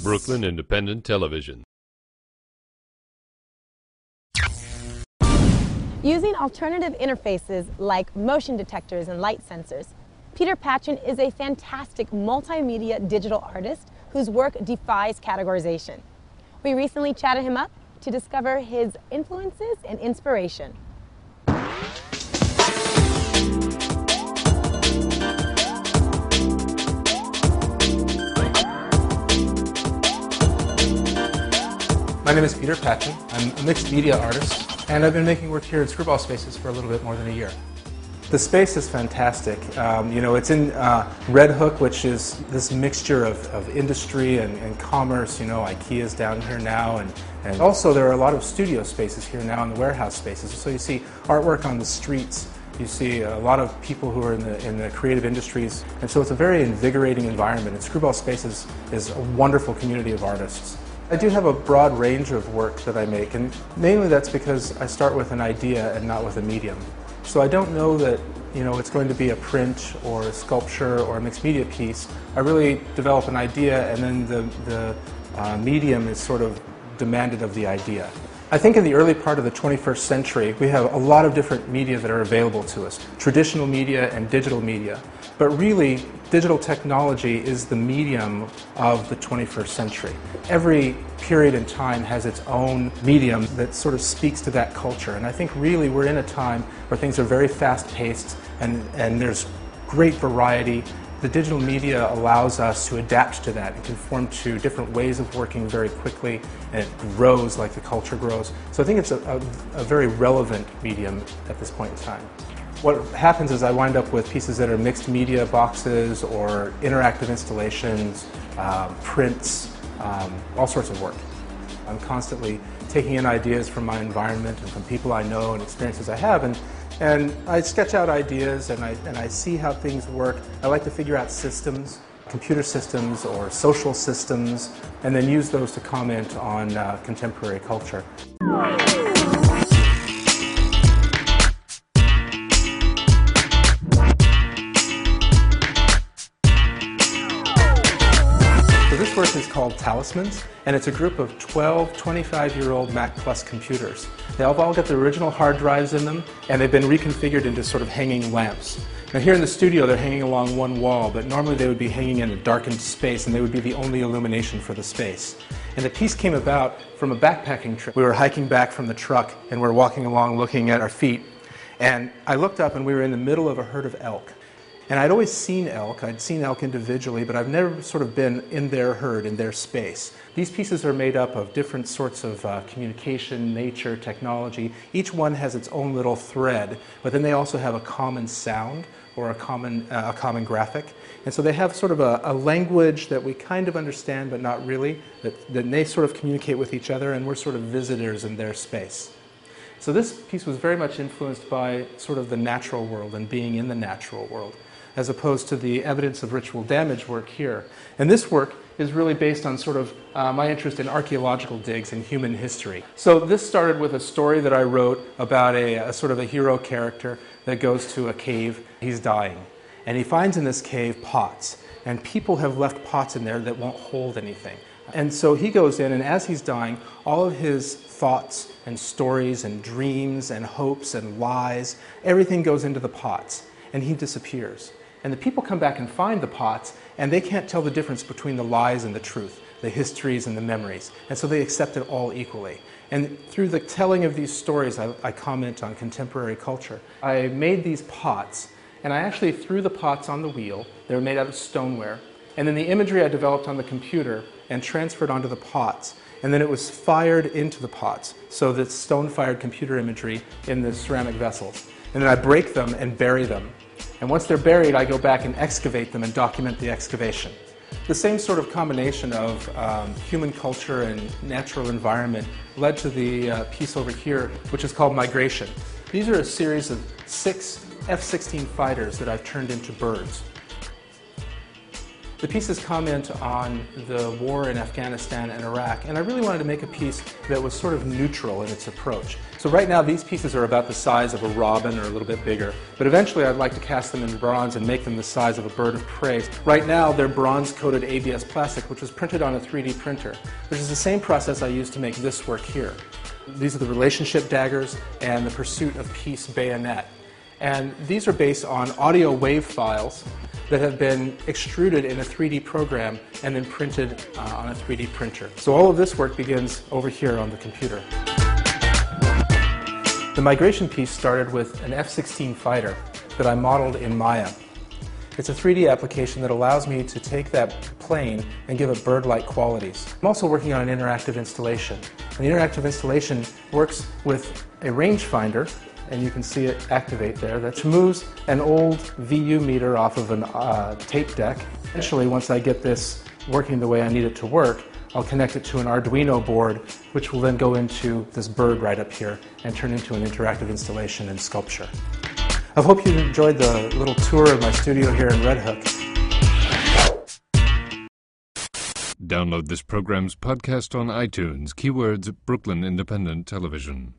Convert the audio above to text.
Brooklyn Independent Television. Using alternative interfaces like motion detectors and light sensors, Peter Patchen is a fantastic multimedia digital artist whose work defies categorization. We recently chatted him up to discover his influences and inspiration. My name is Peter Patchen. I'm a mixed media artist, and I've been making work here in Screwball Spaces for a little bit more than a year. The space is fantastic. It's in Red Hook, which is this mixture of industry and commerce. IKEA's down here now, and also there are a lot of studio spaces here now in the warehouse spaces. So you see artwork on the streets. You see a lot of people who are in the creative industries, and so it's a very invigorating environment. And Screwball Spaces is a wonderful community of artists. I do have a broad range of work that I make, and mainly that's because I start with an idea and not with a medium. So I don't know that it's going to be a print or a sculpture or a mixed media piece. I really develop an idea, and then the medium is sort of demanded of the idea. I think in the early part of the 21st century, we have a lot of different media that are available to us, traditional media and digital media. But really, digital technology is the medium of the 21st century. Every period in time has its own medium that sort of speaks to that culture. And I think really we're in a time where things are very fast-paced and there's great variety. The digital media allows us to adapt to that and conform to different ways of working very quickly, and it grows like the culture grows. So I think it's a very relevant medium at this point in time. What happens is I wind up with pieces that are mixed media boxes or interactive installations, prints, all sorts of work. I'm constantly taking in ideas from my environment and from people I know and experiences I have, and I sketch out ideas and I see how things work. I like to figure out systems, computer systems or social systems, and then use those to comment on contemporary culture. This work is called Talismans, and it's a group of 12 25-year-old Mac Plus computers. They've all got the original hard drives in them, and they've been reconfigured into sort of hanging lamps. Now here in the studio they're hanging along one wall, but normally they would be hanging in a darkened space, and they would be the only illumination for the space. And the piece came about from a backpacking trip. We were hiking back from the truck, and we're walking along looking at our feet, and I looked up and we were in the middle of a herd of elk. And I'd always seen elk. I'd seen elk individually, but I've never sort of been in their herd, in their space. These pieces are made up of different sorts of communication, nature, technology. Each one has its own little thread, but then they also have a common sound or a common graphic. And so they have sort of a language that we kind of understand, but not really, that they sort of communicate with each other, and we're sort of visitors in their space. So this piece was very much influenced by sort of the natural world and being in the natural world, as opposed to the evidence of ritual damage work here. And this work is really based on sort of my interest in archaeological digs in human history. So this started with a story that I wrote about a sort of a hero character that goes to a cave. He's dying, and he finds in this cave pots, and people have left pots in there that won't hold anything. And so he goes in, and as he's dying, all of his thoughts and stories and dreams and hopes and lies, everything goes into the pots, and he disappears. And the people come back and find the pots, and they can't tell the difference between the lies and the truth, the histories and the memories. And so they accept it all equally. And through the telling of these stories, I comment on contemporary culture. I made these pots, and I actually threw the pots on the wheel. They were made out of stoneware. And then the imagery I developed on the computer and transferred onto the pots. And then it was fired into the pots. So this stone-fired computer imagery in the ceramic vessels. And then I break them and bury them. And once they're buried, I go back and excavate them and document the excavation. The same sort of combination of human culture and natural environment led to the piece over here, which is called Migration. These are a series of 6 F-16 fighters that I've turned into birds. The pieces comment on the war in Afghanistan and Iraq, and I really wanted to make a piece that was sort of neutral in its approach. So right now these pieces are about the size of a robin or a little bit bigger, but eventually I'd like to cast them in bronze and make them the size of a bird of prey. Right now they're bronze-coated ABS plastic, which was printed on a 3D printer, which is the same process I used to make this work here. These are the relationship daggers and the pursuit of peace bayonet. And these are based on audio wave files that have been extruded in a 3D program and then printed on a 3D printer. So all of this work begins over here on the computer. The migration piece started with an F-16 fighter that I modeled in Maya. It's a 3D application that allows me to take that plane and give it bird-like qualities. I'm also working on an interactive installation. And the interactive installation works with a rangefinder, and you can see it activate there, that moves an old VU meter off of a tape deck. Eventually, once I get this working the way I need it to work, I'll connect it to an Arduino board, which will then go into this bird right up here and turn into an interactive installation and sculpture. I hope you enjoyed the little tour of my studio here in Red Hook. Download this program's podcast on iTunes. Keywords Brooklyn Independent Television.